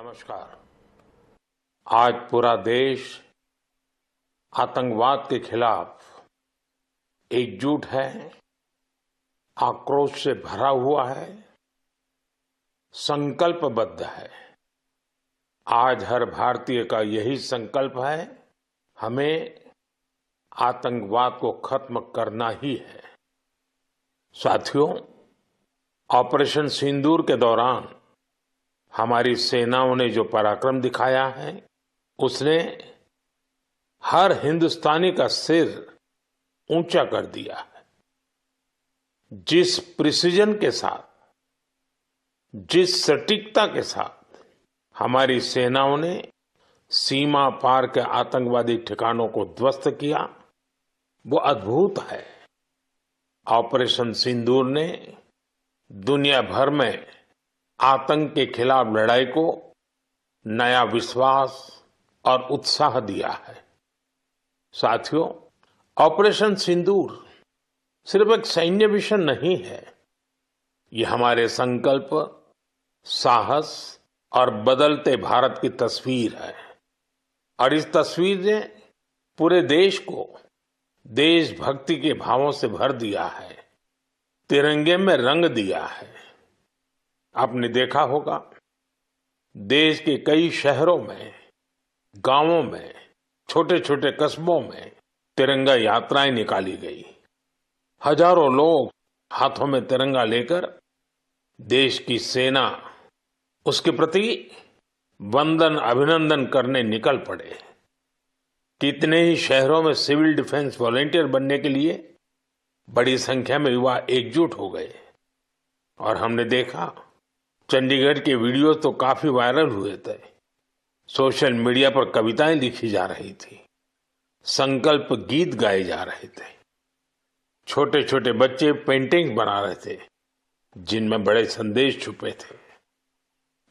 नमस्कार। आज पूरा देश आतंकवाद के खिलाफ एकजुट है, आक्रोश से भरा हुआ है, संकल्पबद्ध है। आज हर भारतीय का यही संकल्प है, हमें आतंकवाद को खत्म करना ही है। साथियों, ऑपरेशन सिंदूर के दौरान हमारी सेनाओं ने जो पराक्रम दिखाया है, उसने हर हिंदुस्तानी का सिर ऊंचा कर दिया है। जिस प्रिसीजन के साथ, जिस सटीकता के साथ हमारी सेनाओं ने सीमा पार के आतंकवादी ठिकानों को ध्वस्त किया, वो अद्भुत है। ऑपरेशन सिंदूर ने दुनिया भर में आतंक के खिलाफ लड़ाई को नया विश्वास और उत्साह दिया है। साथियों, ऑपरेशन सिंदूर सिर्फ एक सैन्य मिशन नहीं है, ये हमारे संकल्प, साहस और बदलते भारत की तस्वीर है। और इस तस्वीर ने पूरे देश को देशभक्ति के भावों से भर दिया है, तिरंगे में रंग दिया है। आपने देखा होगा, देश के कई शहरों में, गांवों में, छोटे छोटे कस्बों में तिरंगा यात्राएं निकाली गई। हजारों लोग हाथों में तिरंगा लेकर देश की सेना, उसके प्रति वंदन अभिनंदन करने निकल पड़े। कितने ही शहरों में सिविल डिफेंस वॉलंटियर बनने के लिए बड़ी संख्या में युवा एकजुट हो गए। और हमने देखा, चंडीगढ़ के वीडियो तो काफी वायरल हुए थे। सोशल मीडिया पर कविताएं लिखी जा रही थी, संकल्प गीत गाए जा रहे थे, छोटे छोटे बच्चे पेंटिंग बना रहे थे जिनमें बड़े संदेश छुपे थे।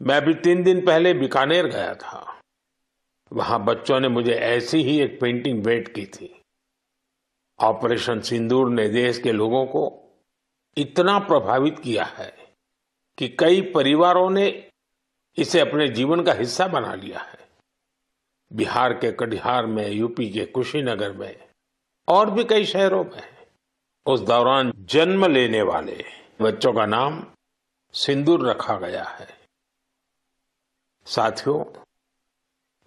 मैं भी 3 दिन पहले बीकानेर गया था। वहां बच्चों ने मुझे ऐसी ही एक पेंटिंग भेंट की थी। ऑपरेशन सिंदूर ने देश के लोगों को इतना प्रभावित किया है कि कई परिवारों ने इसे अपने जीवन का हिस्सा बना लिया है। बिहार के कटिहार में, यूपी के कुशीनगर में और भी कई शहरों में उस दौरान जन्म लेने वाले बच्चों का नाम सिंदूर रखा गया है। साथियों,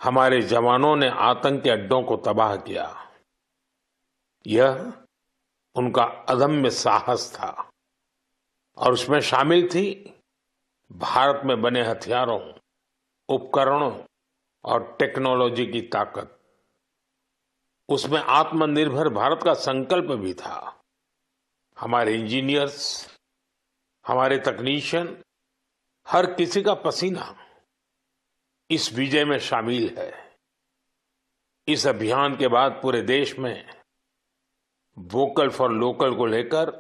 हमारे जवानों ने आतंक के अड्डों को तबाह किया। यह उनका अदम्य साहस था और उसमें शामिल थी भारत में बने हथियारों, उपकरणों और टेक्नोलॉजी की ताकत। उसमें आत्मनिर्भर भारत का संकल्प भी था। हमारे इंजीनियर्स, हमारे तकनीशियन, हर किसी का पसीना इस विजय में शामिल है। इस अभियान के बाद पूरे देश में वोकल फॉर लोकल को लेकर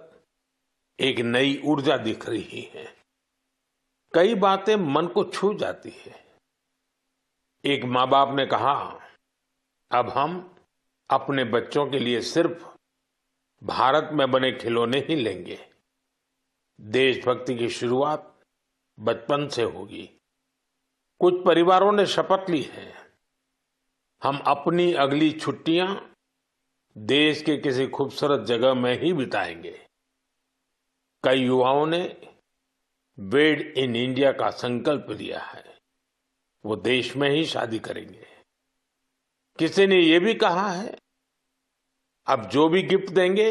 एक नई ऊर्जा दिख रही है। कई बातें मन को छू जाती है। एक माँ बाप ने कहा, अब हम अपने बच्चों के लिए सिर्फ भारत में बने खिलौने ही लेंगे। देशभक्ति की शुरुआत बचपन से होगी। कुछ परिवारों ने शपथ ली है, हम अपनी अगली छुट्टियां देश के किसी खूबसूरत जगह में ही बिताएंगे। कई युवाओं ने वेड इन इंडिया का संकल्प लिया है, वो देश में ही शादी करेंगे। किसी ने ये भी कहा है, अब जो भी गिफ्ट देंगे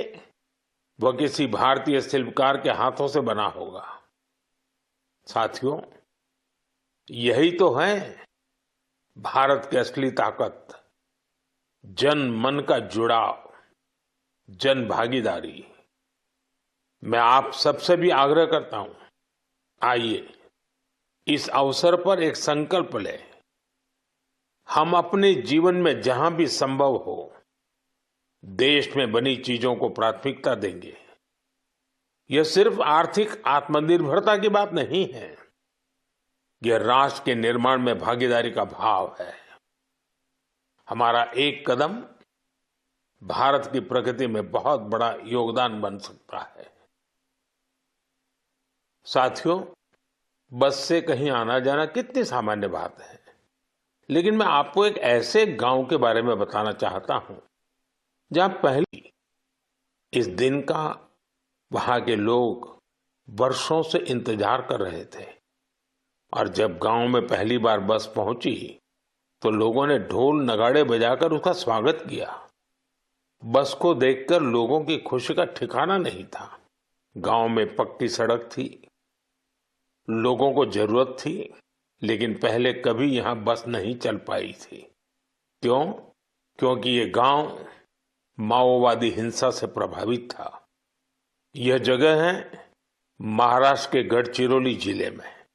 वह किसी भारतीय शिल्पकार के हाथों से बना होगा। साथियों, यही तो है भारत की असली ताकत, जन मन का जुड़ाव, जन भागीदारी। मैं आप सबसे भी आग्रह करता हूं, आइए इस अवसर पर एक संकल्प लें। हम अपने जीवन में जहां भी संभव हो देश में बनी चीजों को प्राथमिकता देंगे। यह सिर्फ आर्थिक आत्मनिर्भरता की बात नहीं है, यह राष्ट्र के निर्माण में भागीदारी का भाव है। हमारा एक कदम भारत की प्रगति में बहुत बड़ा योगदान बन सकता है। साथियों, बस से कहीं आना जाना कितनी सामान्य बात है। लेकिन मैं आपको एक ऐसे गांव के बारे में बताना चाहता हूं जहां पहले इस दिन का वहां के लोग वर्षों से इंतजार कर रहे थे और जब गांव में पहली बार बस पहुंची तो लोगों ने ढोल नगाड़े बजाकर उसका स्वागत किया। बस को देखकर लोगों की खुशी का ठिकाना नहीं था। गांव में पक्की सड़क थी, लोगों को जरूरत थी, लेकिन पहले कभी यहां बस नहीं चल पाई थी। क्यों? क्योंकि ये गांव माओवादी हिंसा से प्रभावित था। यह जगह है महाराष्ट्र के गढ़चिरौली जिले में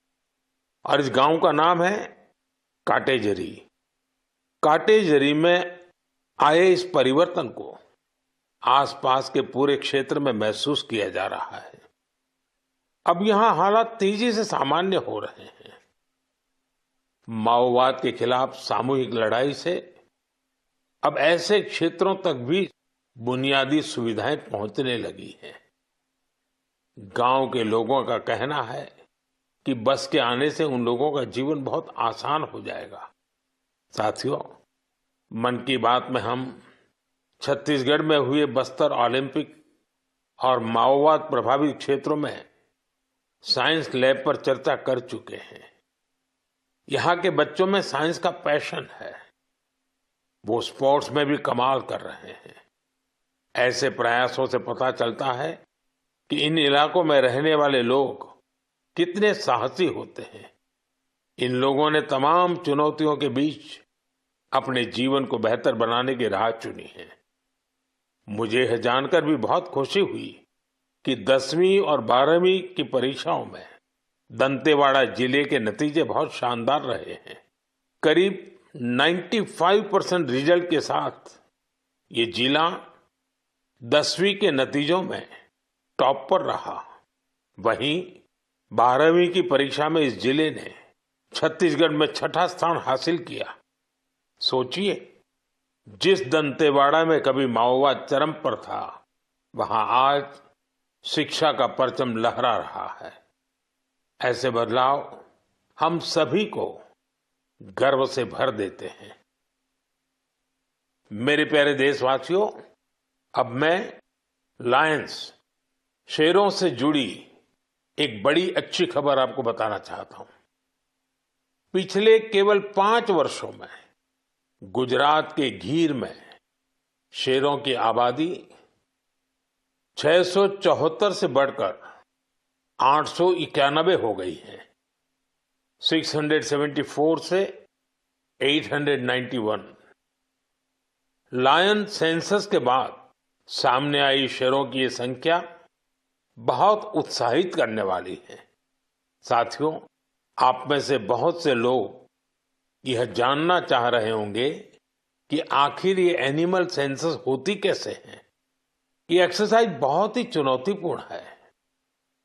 और इस गांव का नाम है काटेजरी। काटेजरी में आए इस परिवर्तन को आसपास के पूरे क्षेत्र में महसूस किया जा रहा है। अब यहां हालात तेजी से सामान्य हो रहे हैं। माओवाद के खिलाफ सामूहिक लड़ाई से अब ऐसे क्षेत्रों तक भी बुनियादी सुविधाएं पहुंचने लगी हैं। गांव के लोगों का कहना है कि बस के आने से उन लोगों का जीवन बहुत आसान हो जाएगा। साथियों, मन की बात में हम छत्तीसगढ़ में हुए बस्तर ओलंपिक और माओवाद प्रभावित क्षेत्रों में साइंस लैब पर चर्चा कर चुके हैं। यहाँ के बच्चों में साइंस का पैशन है, वो स्पोर्ट्स में भी कमाल कर रहे हैं। ऐसे प्रयासों से पता चलता है कि इन इलाकों में रहने वाले लोग कितने साहसी होते हैं। इन लोगों ने तमाम चुनौतियों के बीच अपने जीवन को बेहतर बनाने की राह चुनी है। मुझे यह जानकर भी बहुत खुशी हुई कि 10वीं और 12वीं की परीक्षाओं में दंतेवाड़ा जिले के नतीजे बहुत शानदार रहे हैं। करीब 95% रिजल्ट के साथ ये जिला 10वीं के नतीजों में टॉप पर रहा। वहीं 12वीं की परीक्षा में इस जिले ने छत्तीसगढ़ में 6ठा स्थान हासिल किया। सोचिए, जिस दंतेवाड़ा में कभी माओवाद चरम पर था, वहां आज शिक्षा का परचम लहरा रहा है। ऐसे बदलाव हम सभी को गर्व से भर देते हैं। मेरे प्यारे देशवासियों, अब मैं लायंस, शेरों से जुड़ी एक बड़ी अच्छी खबर आपको बताना चाहता हूं। पिछले केवल 5 वर्षों में गुजरात के गीर में शेरों की आबादी 674 से बढ़कर 891 हो गई है। 674 से 891। लायन सेंसस के बाद सामने आई शेरों की ये संख्या बहुत उत्साहित करने वाली है। साथियों, आप में से बहुत से लोग यह जानना चाह रहे होंगे कि आखिर ये एनिमल सेंसस होती कैसे है। ये एक्सरसाइज बहुत ही चुनौतीपूर्ण है।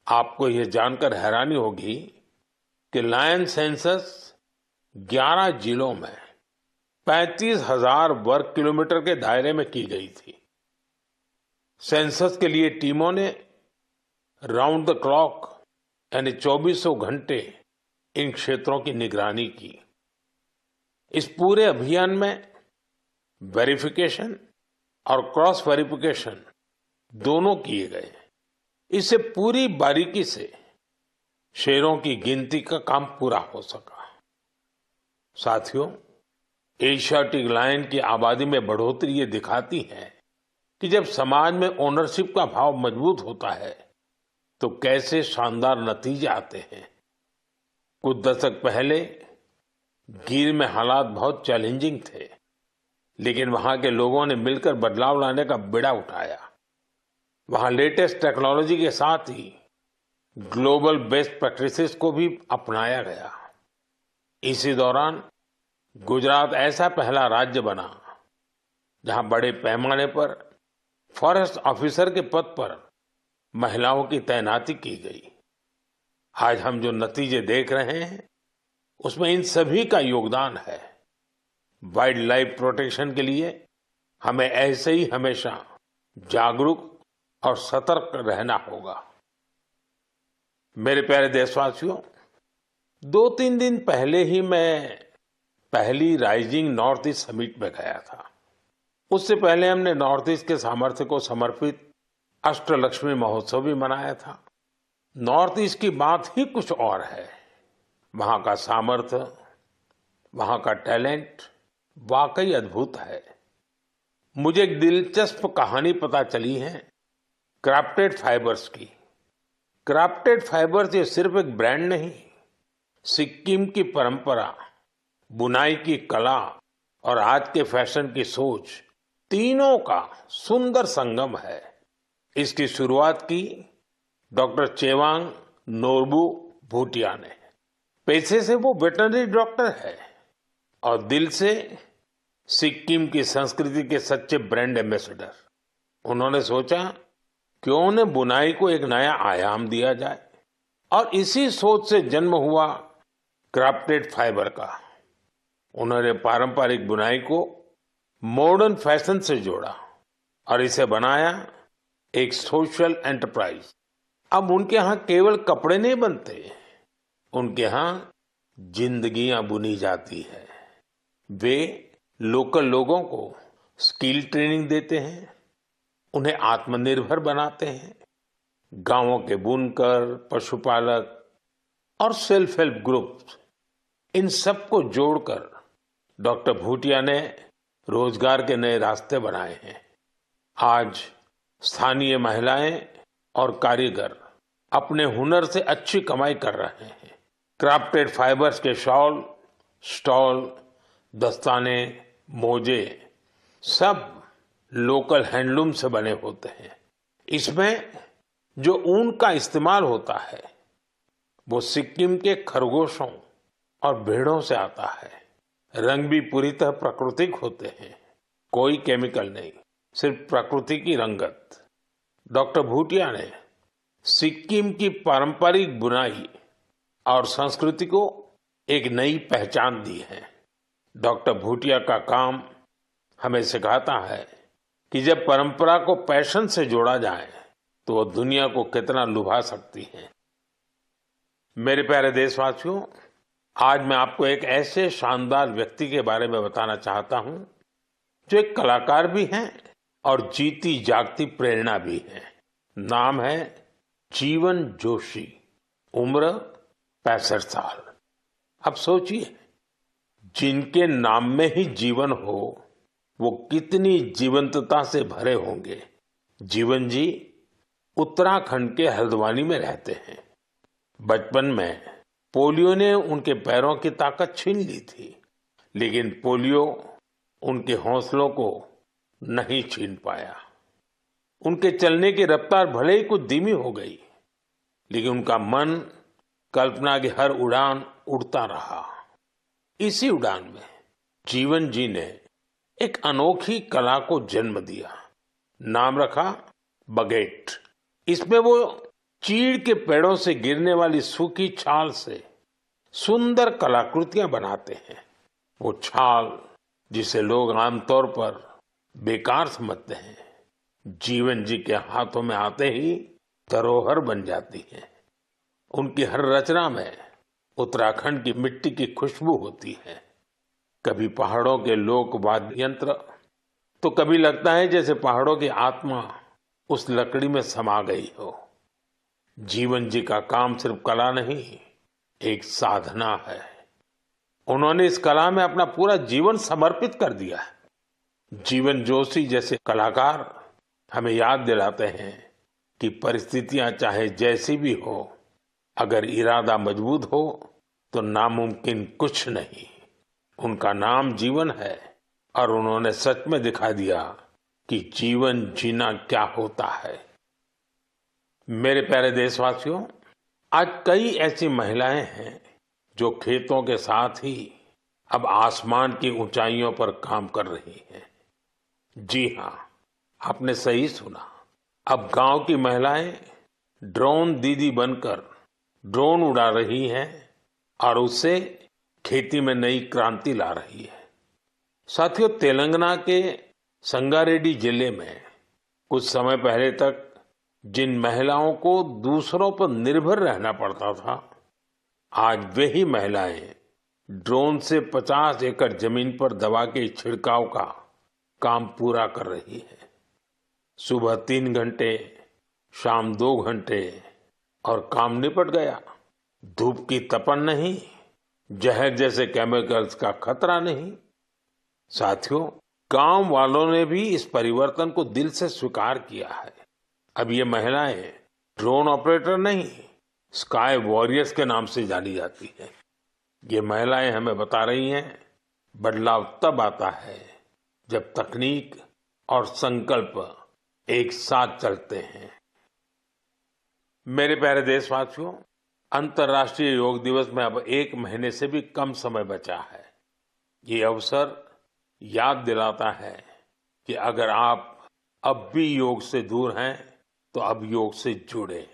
आपको यह जानकर हैरानी होगी कि लायन सेंसस 11 जिलों में 35,000 वर्ग किलोमीटर के दायरे में की गई थी। सेंसस के लिए टीमों ने राउंड द क्लॉक यानी 2400 घंटे इन क्षेत्रों की निगरानी की। इस पूरे अभियान में वेरिफिकेशन और क्रॉस वेरिफिकेशन दोनों किए गए। इससे पूरी बारीकी से शेरों की गिनती का काम पूरा हो सका। साथियों, एशियाटिक लायन की आबादी में बढ़ोतरी ये दिखाती है कि जब समाज में ओनरशिप का भाव मजबूत होता है तो कैसे शानदार नतीजे आते हैं। कुछ दशक पहले गीर में हालात बहुत चैलेंजिंग थे, लेकिन वहां के लोगों ने मिलकर बदलाव लाने का बीड़ा उठाया। वहां लेटेस्ट टेक्नोलॉजी के साथ ही ग्लोबल बेस्ट प्रैक्टिसेस को भी अपनाया गया। इसी दौरान गुजरात ऐसा पहला राज्य बना जहां बड़े पैमाने पर फॉरेस्ट ऑफिसर के पद पर महिलाओं की तैनाती की गई। आज हम जो नतीजे देख रहे हैं उसमें इन सभी का योगदान है। वाइल्ड लाइफ प्रोटेक्शन के लिए हमें ऐसे ही हमेशा जागरूक और सतर्क रहना होगा। मेरे प्यारे देशवासियों, 2-3 दिन पहले ही मैं पहली राइजिंग नॉर्थ ईस्ट समिट में गया था। उससे पहले हमने नॉर्थ ईस्ट के सामर्थ्य को समर्पित अष्टलक्ष्मी महोत्सव भी मनाया था। नॉर्थ ईस्ट की बात ही कुछ और है। वहां का सामर्थ्य, वहां का टैलेंट वाकई अद्भुत है। मुझे एक दिलचस्प कहानी पता चली है क्राफ्टेड फाइबर्स की। क्राफ्टेड फाइबर्स ये सिर्फ एक ब्रांड नहीं, सिक्किम की परंपरा, बुनाई की कला और आज के फैशन की सोच, तीनों का सुंदर संगम है। इसकी शुरुआत की डॉक्टर चेवांग नोरबू भूटिया ने। पैसे से वो वेटरनरी डॉक्टर है और दिल से सिक्किम की संस्कृति के सच्चे ब्रांड एम्बेसडर। उन्होंने सोचा क्यों न बुनाई को एक नया आयाम दिया जाए और इसी सोच से जन्म हुआ क्राफ्टेड फाइबर का। उन्होंने पारंपरिक बुनाई को मॉडर्न फैशन से जोड़ा और इसे बनाया एक सोशल एंटरप्राइज। अब उनके यहाँ केवल कपड़े नहीं बनते, उनके यहाँ जिंदगियां बुनी जाती है। वे लोकल लोगों को स्किल ट्रेनिंग देते हैं, उन्हें आत्मनिर्भर बनाते हैं। गांवों के बुनकर, पशुपालक और सेल्फ हेल्प ग्रुप, इन सबको जोड़कर डॉक्टर भूटिया ने रोजगार के नए रास्ते बनाए हैं। आज स्थानीय महिलाएं और कारीगर अपने हुनर से अच्छी कमाई कर रहे हैं। क्राफ्टेड फाइबर्स के शॉल, स्टॉल, दस्ताने, मोजे सब लोकल हैंडलूम से बने होते हैं। इसमें जो ऊन का इस्तेमाल होता है वो सिक्किम के खरगोशों और भेड़ों से आता है। रंग भी पूरी तरह प्राकृतिक होते हैं, कोई केमिकल नहीं, सिर्फ प्रकृति की रंगत। डॉक्टर भूटिया ने सिक्किम की पारंपरिक बुनाई और संस्कृति को एक नई पहचान दी है। डॉक्टर भूटिया का काम हमें सिखाता है कि जब परंपरा को पैशन से जोड़ा जाए तो वो दुनिया को कितना लुभा सकती है। मेरे प्यारे देशवासियों, आज मैं आपको एक ऐसे शानदार व्यक्ति के बारे में बताना चाहता हूं जो एक कलाकार भी हैं और जीती जागती प्रेरणा भी है। नाम है जीवन जोशी, उम्र 65 साल। अब सोचिए, जिनके नाम में ही जीवन हो वो कितनी जीवंतता से भरे होंगे। जीवन जी उत्तराखंड के हल्द्वानी में रहते हैं। बचपन में पोलियो ने उनके पैरों की ताकत छीन ली थी, लेकिन पोलियो उनके हौसलों को नहीं छीन पाया। उनके चलने की रफ्तार भले ही कुछ धीमी हो गई, लेकिन उनका मन कल्पना की हर उड़ान उड़ता रहा। इसी उड़ान में जीवन जी ने एक अनोखी कला को जन्म दिया। नाम रखा बगेट। इसमें वो चीड़ के पेड़ों से गिरने वाली सूखी छाल से सुंदर कलाकृतियां बनाते हैं। वो छाल जिसे लोग आमतौर पर बेकार समझते हैं, जीवन जी के हाथों में आते ही धरोहर बन जाती है। उनकी हर रचना में उत्तराखंड की मिट्टी की खुशबू होती है। कभी पहाड़ों के लोक वाद्य यंत्र, तो कभी लगता है जैसे पहाड़ों की आत्मा उस लकड़ी में समा गई हो। जीवन जी का काम सिर्फ कला नहीं, एक साधना है। उन्होंने इस कला में अपना पूरा जीवन समर्पित कर दिया है। जीवन जोशी जैसे कलाकार हमें याद दिलाते हैं कि परिस्थितियां चाहे जैसी भी हो, अगर इरादा मजबूत हो तो नामुमकिन कुछ नहीं। उनका नाम जीवन है और उन्होंने सच में दिखा दिया कि जीवन जीना क्या होता है। मेरे प्यारे देशवासियों, आज कई ऐसी महिलाएं हैं जो खेतों के साथ ही अब आसमान की ऊंचाइयों पर काम कर रही हैं। जी हां, आपने सही सुना। अब गांव की महिलाएं ड्रोन दीदी बनकर ड्रोन उड़ा रही हैं और उससे खेती में नई क्रांति ला रही है। साथियों, तेलंगाना के संगारेड्डी जिले में कुछ समय पहले तक जिन महिलाओं को दूसरों पर निर्भर रहना पड़ता था, आज वे ही महिलाएं ड्रोन से 50 एकड़ जमीन पर दवा के छिड़काव का काम पूरा कर रही है। सुबह 3 घंटे, शाम 2 घंटे और काम निपट गया। धूप की तपन नहीं, जहर जैसे केमिकल्स का खतरा नहीं। साथियों, गांव वालों ने भी इस परिवर्तन को दिल से स्वीकार किया है। अब ये महिलाएं ड्रोन ऑपरेटर नहीं, स्काई वॉरियर्स के नाम से जानी जाती है। ये महिलाएं हमें बता रही हैं, बदलाव तब आता है जब तकनीक और संकल्प एक साथ चलते हैं। मेरे प्यारे देशवासियों, अंतर्राष्ट्रीय योग दिवस में अब 1 महीने से भी कम समय बचा है। ये अवसर याद दिलाता है कि अगर आप अब भी योग से दूर हैं, तो अब योग से जुड़े।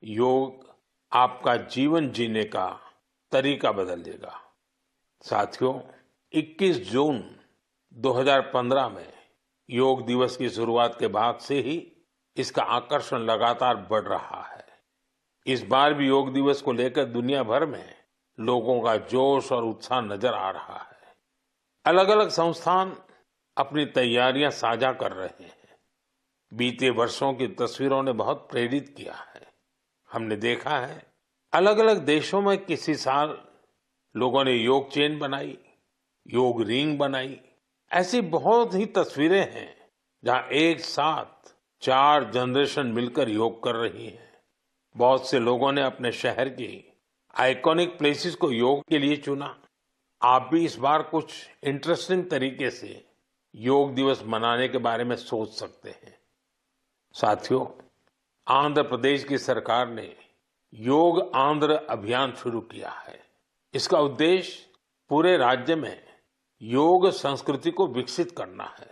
योग आपका जीवन जीने का तरीका बदल देगा। साथियों, 21 जून 2015 में योग दिवस की शुरुआत के बाद से ही इसका आकर्षण लगातार बढ़ रहा है। इस बार भी योग दिवस को लेकर दुनिया भर में लोगों का जोश और उत्साह नजर आ रहा है। अलग अलग संस्थान अपनी तैयारियां साझा कर रहे हैं। बीते वर्षों की तस्वीरों ने बहुत प्रेरित किया है। हमने देखा है, अलग अलग देशों में किसी साल लोगों ने योग चेन बनाई, योग रिंग बनाई। ऐसी बहुत ही तस्वीरें हैं जहां एक साथ 4 जनरेशन मिलकर योग कर रही हैं। बहुत से लोगों ने अपने शहर की आइकॉनिक प्लेसेस को योग के लिए चुना। आप भी इस बार कुछ इंटरेस्टिंग तरीके से योग दिवस मनाने के बारे में सोच सकते हैं। साथियों, आंध्र प्रदेश की सरकार ने योग आंध्र अभियान शुरू किया है। इसका उद्देश्य पूरे राज्य में योग संस्कृति को विकसित करना है।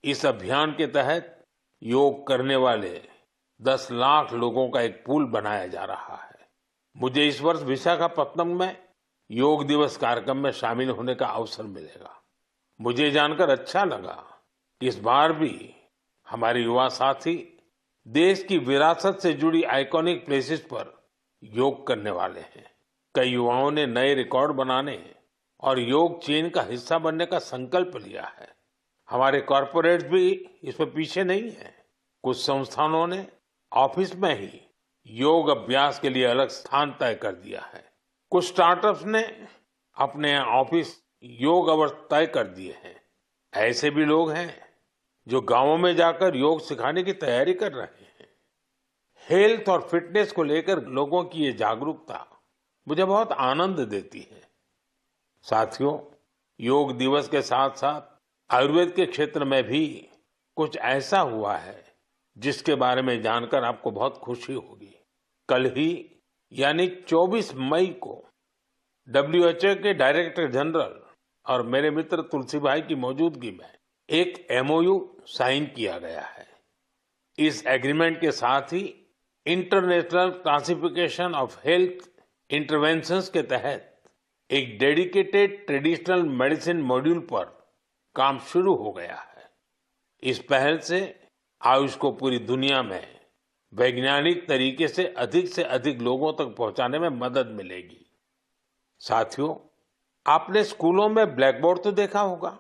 इस अभियान के तहत योग करने वाले 10 लाख लोगों का एक पूल बनाया जा रहा है। मुझे इस वर्ष विशाखापत्तनम में योग दिवस कार्यक्रम में शामिल होने का अवसर मिलेगा। मुझे जानकर अच्छा लगा कि इस बार भी हमारे युवा साथी देश की विरासत से जुड़ी आइकॉनिक प्लेसेस पर योग करने वाले हैं। कई युवाओं ने नए रिकॉर्ड बनाने और योग चेन का हिस्सा बनने का संकल्प लिया है। हमारे कॉरपोरेट्स भी इसमें पीछे नहीं है। कुछ संस्थानों ने ऑफिस में ही योग अभ्यास के लिए अलग स्थान तय कर दिया है। कुछ स्टार्टअप्स ने अपने ऑफिस योग अवर्स तय कर दिए हैं। ऐसे भी लोग हैं जो गांवों में जाकर योग सिखाने की तैयारी कर रहे हैं। हेल्थ और फिटनेस को लेकर लोगों की ये जागरूकता मुझे बहुत आनंद देती है। साथियों, योग दिवस के साथ साथ आयुर्वेद के क्षेत्र में भी कुछ ऐसा हुआ है जिसके बारे में जानकर आपको बहुत खुशी होगी। कल ही यानी 24 मई को WHO के डायरेक्टर जनरल और मेरे मित्र तुलसी भाई की मौजूदगी में एक MOU साइन किया गया है। इस एग्रीमेंट के साथ ही international classification of health interventions के तहत एक डेडिकेटेड ट्रेडिशनल मेडिसिन मॉड्यूल पर काम शुरू हो गया है। इस पहल से आयुष को पूरी दुनिया में वैज्ञानिक तरीके से अधिक लोगों तक पहुंचाने में मदद मिलेगी। साथियों, आपने स्कूलों में ब्लैक बोर्ड तो देखा होगा,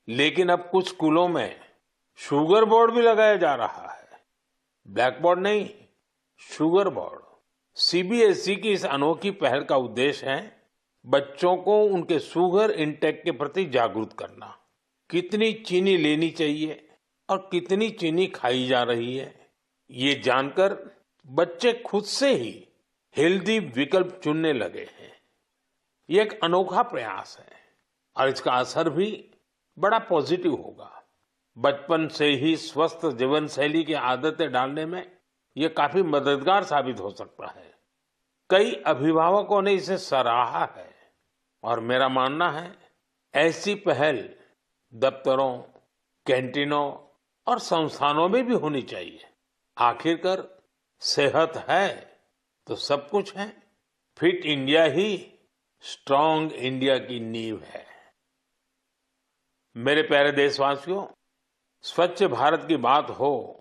लेकिन अब कुछ स्कूलों में शुगर बोर्ड भी लगाया जा रहा है। ब्लैक बोर्ड नहीं, शुगर बोर्ड। CBSE की इस अनोखी पहल का उद्देश्य है बच्चों को उनके शुगर इंटेक के प्रति जागरूक करना। कितनी चीनी लेनी चाहिए और कितनी चीनी खाई जा रही है, ये जानकर बच्चे खुद से ही हेल्दी विकल्प चुनने लगे हैं। ये एक अनोखा प्रयास है और इसका असर भी बड़ा पॉजिटिव होगा। बचपन से ही स्वस्थ जीवन शैली की आदतें डालने में ये काफी मददगार साबित हो सकता है। कई अभिभावकों ने इसे सराहा है और मेरा मानना है ऐसी पहल दफ्तरों, कैंटीनों और संस्थानों में भी होनी चाहिए। आखिरकार सेहत है तो सब कुछ है। फिट इंडिया ही स्ट्रांग इंडिया की नींव है। मेरे प्यारे देशवासियों, स्वच्छ भारत की बात हो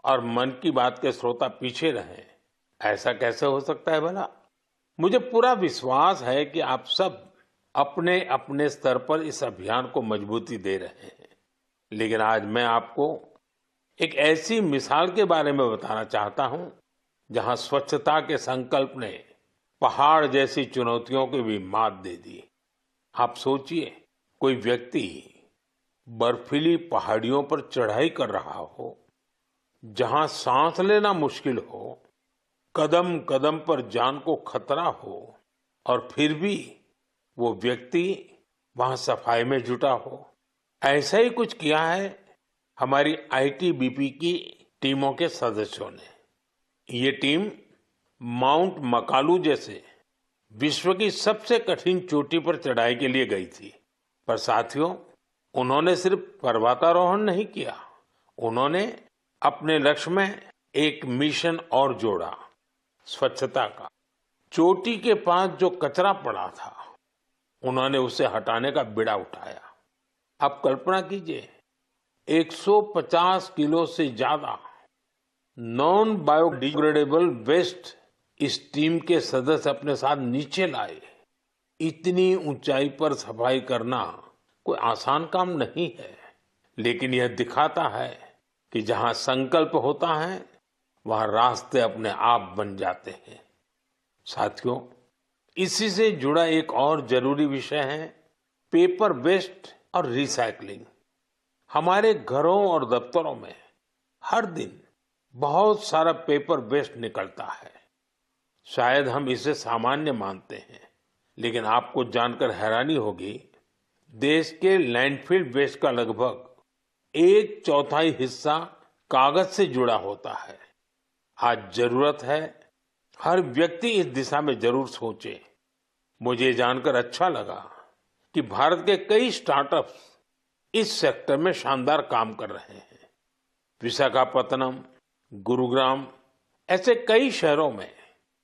और मन की बात के श्रोता पीछे रहें, ऐसा कैसे हो सकता है भला? मुझे पूरा विश्वास है कि आप सब अपने अपने स्तर पर इस अभियान को मजबूती दे रहे हैं, लेकिन आज मैं आपको एक ऐसी मिसाल के बारे में बताना चाहता हूं जहां स्वच्छता के संकल्प ने पहाड़ जैसी चुनौतियों की भी मात दे दी। आप सोचिए, कोई व्यक्ति बर्फीली पहाड़ियों पर चढ़ाई कर रहा हो, जहां सांस लेना मुश्किल हो, कदम कदम पर जान को खतरा हो, और फिर भी वो व्यक्ति वहां सफाई में जुटा हो। ऐसा ही कुछ किया है हमारी आईटीबीपी की टीमों के सदस्यों ने। ये टीम माउंट मकालू जैसे विश्व की सबसे कठिन चोटी पर चढ़ाई के लिए गई थी। पर साथियों, उन्होंने सिर्फ पर्वतारोहण नहीं किया, उन्होंने अपने लक्ष्य में एक मिशन और जोड़ा, स्वच्छता का। चोटी के पास जो कचरा पड़ा था, उन्होंने उसे हटाने का बीड़ा उठाया। आप कल्पना कीजिए, 150 किलो से ज्यादा नॉन बायोडिग्रेडेबल वेस्ट इस टीम के सदस्य अपने साथ नीचे लाए। इतनी ऊंचाई पर सफाई करना कोई आसान काम नहीं है, लेकिन यह दिखाता है कि जहां संकल्प होता है वहां रास्ते अपने आप बन जाते हैं। साथियों, इसी से जुड़ा एक और जरूरी विषय है पेपर वेस्ट और रिसाइकलिंग। हमारे घरों और दफ्तरों में हर दिन बहुत सारा पेपर वेस्ट निकलता है। शायद हम इसे सामान्य मानते हैं, लेकिन आपको जानकर हैरानी होगी, देश के लैंडफिल वेस्ट का लगभग 1/4 हिस्सा कागज से जुड़ा होता है। आज जरूरत है हर व्यक्ति इस दिशा में जरूर सोचे। मुझे जानकर अच्छा लगा कि भारत के कई स्टार्टअप्स इस सेक्टर में शानदार काम कर रहे हैं। विशाखापत्तनम, गुरुग्राम ऐसे कई शहरों में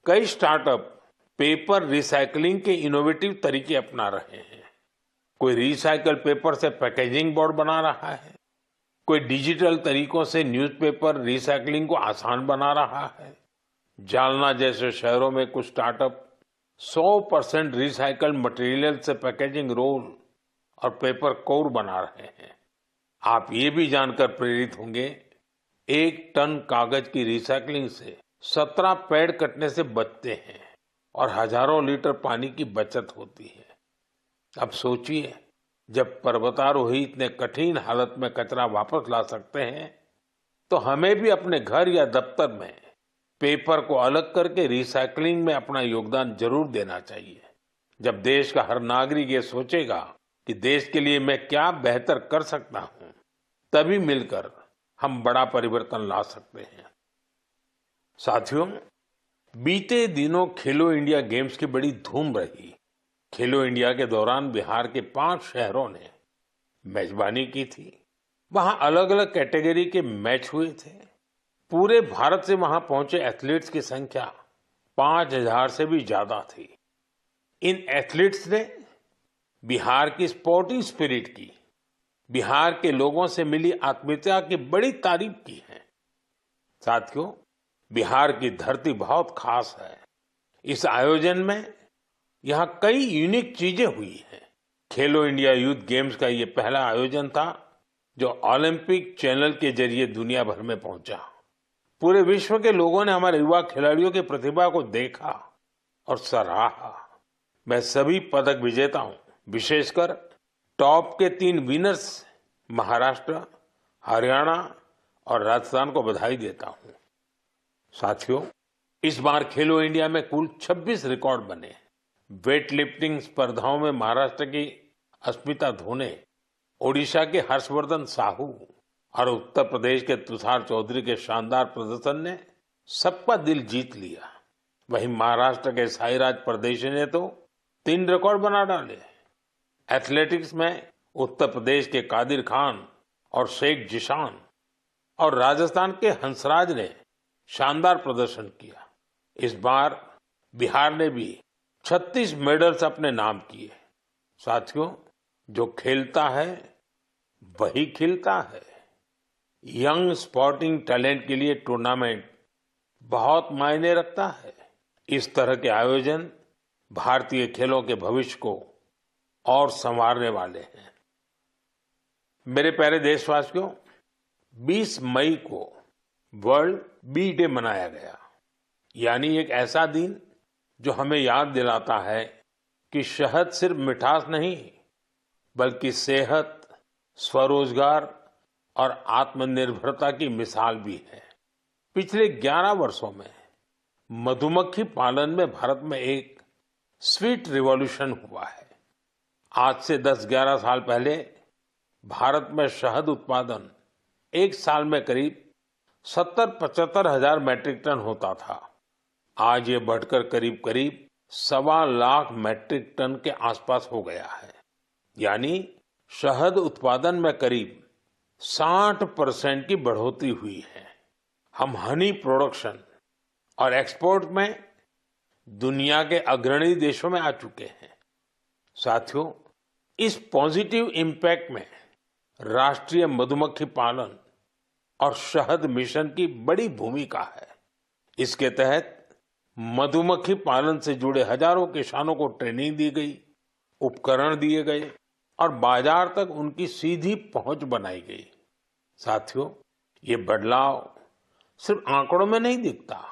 कई स्टार्टअप पेपर रिसाइकलिंग के इनोवेटिव तरीके अपना रहे हैं। कोई रिसाइकल पेपर से पैकेजिंग बोर्ड बना रहा है, कोई डिजिटल तरीकों से न्यूज़पेपर रिसाइकलिंग को आसान बना रहा है। जालना जैसे शहरों में कुछ स्टार्टअप 100% रिसाइकल मटेरियल से पैकेजिंग रोल और पेपर कोर बना रहे हैं। आप ये भी जानकर प्रेरित होंगे, 1 टन कागज की रिसाइकलिंग से 17 पेड़ कटने से बचते हैं और हजारों लीटर पानी की बचत होती है। अब सोचिए, जब पर्वतारोही इतने कठिन हालत में कचरा वापस ला सकते हैं, तो हमें भी अपने घर या दफ्तर में पेपर को अलग करके रिसाइकलिंग में अपना योगदान जरूर देना चाहिए। जब देश का हर नागरिक ये सोचेगा कि देश के लिए मैं क्या बेहतर कर सकता हूं, तभी मिलकर हम बड़ा परिवर्तन ला सकते हैं। साथियों, बीते दिनों खेलो इंडिया गेम्स की बड़ी धूम रही। खेलो इंडिया के दौरान बिहार के 5 शहरों ने मेजबानी की थी। वहां अलग अलग कैटेगरी के मैच हुए थे। पूरे भारत से वहां पहुंचे एथलीट्स की संख्या 5000 से भी ज्यादा थी। इन एथलीट्स ने बिहार की स्पोर्टिंग स्पिरिट की, बिहार के लोगों से मिली आत्मीयता की बड़ी तारीफ की है। साथियों, बिहार की धरती बहुत खास है। इस आयोजन में यहां कई यूनिक चीजें हुई हैं। खेलो इंडिया यूथ गेम्स का ये पहला आयोजन था जो ओलंपिक चैनल के जरिए दुनिया भर में पहुंचा। पूरे विश्व के लोगों ने हमारे युवा खिलाड़ियों की प्रतिभा को देखा और सराहा। मैं सभी पदक विजेताओं, विशेषकर टॉप के 3 विनर्स महाराष्ट्र, हरियाणा और राजस्थान को बधाई देता हूं। साथियों, इस बार खेलो इंडिया में कुल 26 रिकॉर्ड बने। वेट लिफ्टिंग स्पर्धाओं में महाराष्ट्र की अस्मिता धोने, ओडिशा के हर्षवर्धन साहू और उत्तर प्रदेश के तुषार चौधरी के शानदार प्रदर्शन ने सबका दिल जीत लिया। वहीं महाराष्ट्र के साईराज परदेशी ने तो 3 रिकॉर्ड बना डाले। एथलेटिक्स में उत्तर प्रदेश के कादिर खान और शेख जिशान और राजस्थान के हंसराज ने शानदार प्रदर्शन किया। इस बार बिहार ने भी 36 मेडल्स अपने नाम किए। साथियों, जो खेलता है वही खिलता है। यंग स्पोर्टिंग टैलेंट के लिए टूर्नामेंट बहुत मायने रखता है। इस तरह के आयोजन भारतीय खेलों के भविष्य को और संवारने वाले हैं। मेरे प्यारे देशवासियों, 20 मई को वर्ल्ड बी डे मनाया गया, यानी एक ऐसा दिन जो हमें याद दिलाता है कि शहद सिर्फ मिठास नहीं, बल्कि सेहत, स्वरोजगार और आत्मनिर्भरता की मिसाल भी है। पिछले 11 वर्षों में मधुमक्खी पालन में भारत में एक स्वीट रिवॉल्यूशन हुआ है। आज से 10-11 साल पहले भारत में शहद उत्पादन एक साल में करीब 70-75 हजार मैट्रिक टन होता था। आज ये बढ़कर करीब करीब 1.25 लाख मैट्रिक टन के आसपास हो गया है, यानी शहद उत्पादन में करीब 60% की बढ़ोतरी हुई है। हम हनी प्रोडक्शन और एक्सपोर्ट में दुनिया के अग्रणी देशों में आ चुके हैं। साथियों, इस पॉजिटिव इम्पैक्ट में राष्ट्रीय मधुमक्खी पालन और शहद मिशन की बड़ी भूमिका है। इसके तहत मधुमक्खी पालन से जुड़े हजारों किसानों को ट्रेनिंग दी गई, उपकरण दिए गए और बाजार तक उनकी सीधी पहुंच बनाई गई। साथियों, ये बदलाव सिर्फ आंकड़ों में नहीं दिखता,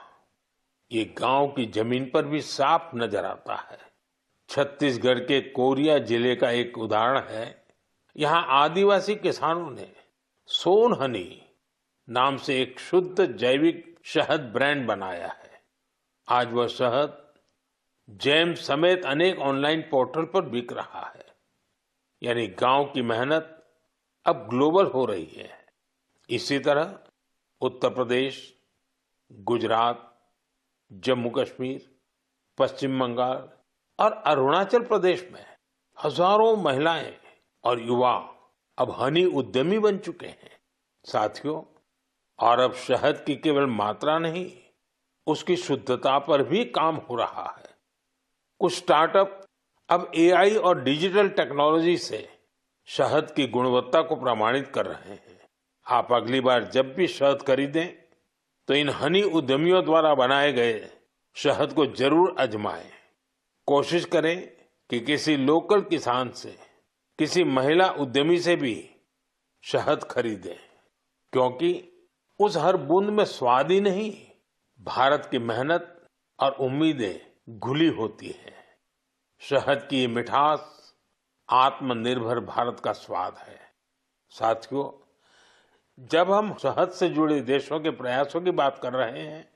ये गांव की जमीन पर भी साफ नजर आता है। छत्तीसगढ़ के कोरिया जिले का एक उदाहरण है। यहाँ आदिवासी किसानों ने सोन हनी नाम से एक शुद्ध जैविक शहद ब्रांड बनाया है। आज वह शहद जैम समेत अनेक ऑनलाइन पोर्टल पर बिक रहा है, यानी गांव की मेहनत अब ग्लोबल हो रही है। इसी तरह उत्तर प्रदेश, गुजरात, जम्मू कश्मीर, पश्चिम बंगाल और अरुणाचल प्रदेश में हजारों महिलाएं और युवा अब हनी उद्यमी बन चुके हैं। साथियों, और अब शहद की केवल मात्रा नहीं, उसकी शुद्धता पर भी काम हो रहा है। कुछ स्टार्टअप अब एआई और डिजिटल टेक्नोलॉजी से शहद की गुणवत्ता को प्रमाणित कर रहे हैं। आप अगली बार जब भी शहद खरीदें तो इन हनी उद्यमियों द्वारा बनाए गए शहद को जरूर आजमाएं। कोशिश करें कि किसी लोकल किसान से, किसी महिला उद्यमी से भी शहद खरीदें, क्योंकि उस हर बूंद में स्वाद ही नहीं, भारत की मेहनत और उम्मीदें घुली होती हैं। शहद की ये मिठास आत्मनिर्भर भारत का स्वाद है। साथियों, जब हम शहद से जुड़े देशों के प्रयासों की बात कर रहे हैं,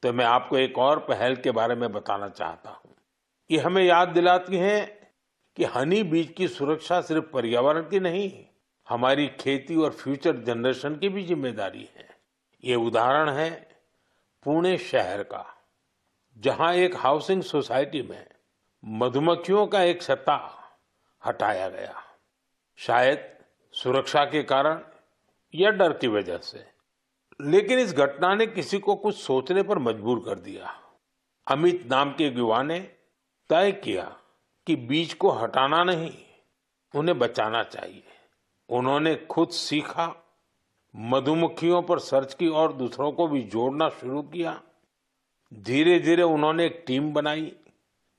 तो मैं आपको एक और पहल के बारे में बताना चाहता हूं। ये हमें याद दिलाती है कि हनी बीज की सुरक्षा सिर्फ पर्यावरण की नहीं, हमारी खेती और फ्यूचर जनरेशन की भी जिम्मेदारी है। ये उदाहरण है पुणे शहर का, जहां एक हाउसिंग सोसाइटी में मधुमक्खियों का एक छत्ता हटाया गया, शायद सुरक्षा के कारण या डर की वजह से। लेकिन इस घटना ने किसी को कुछ सोचने पर मजबूर कर दिया। अमित नाम के एक युवा ने तय किया कि बीज को हटाना नहीं, उन्हें बचाना चाहिए। उन्होंने खुद सीखा, मधुमक्खियों पर सर्च की और दूसरों को भी जोड़ना शुरू किया। धीरे धीरे उन्होंने एक टीम बनाई,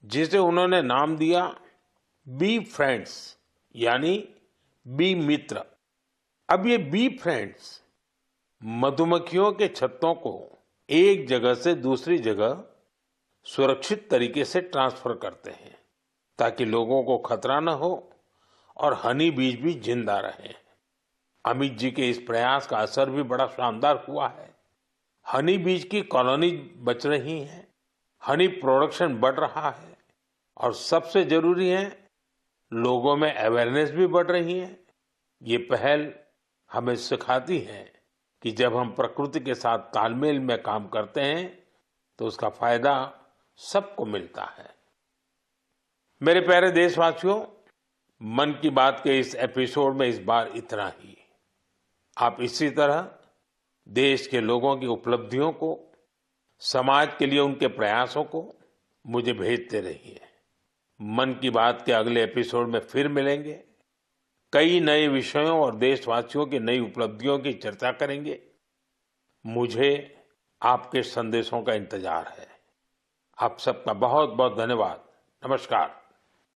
जिसे उन्होंने नाम दिया बी फ्रेंड्स, यानी बी मित्र। अब ये बी फ्रेंड्स मधुमक्खियों के छत्तों को एक जगह से दूसरी जगह सुरक्षित तरीके से ट्रांसफर करते हैं, ताकि लोगों को खतरा न हो और हनी बीज भी जिंदा रहे। अमित जी के इस प्रयास का असर भी बड़ा शानदार हुआ है। हनी बीज की कॉलोनी बच रही है, हनी प्रोडक्शन बढ़ रहा है और सबसे जरूरी है, लोगों में अवेयरनेस भी बढ़ रही है। ये पहल हमें सिखाती है कि जब हम प्रकृति के साथ तालमेल में काम करते हैं तो उसका फायदा सबको मिलता है। मेरे प्यारे देशवासियों, मन की बात के इस एपिसोड में इस बार इतना ही। आप इसी तरह देश के लोगों की उपलब्धियों को, समाज के लिए उनके प्रयासों को मुझे भेजते रहिए। मन की बात के अगले एपिसोड में फिर मिलेंगे। कई नए विषयों और देशवासियों की नई उपलब्धियों की चर्चा करेंगे। मुझे आपके संदेशों का इंतजार है। आप सबका बहुत बहुत धन्यवाद। नमस्कार।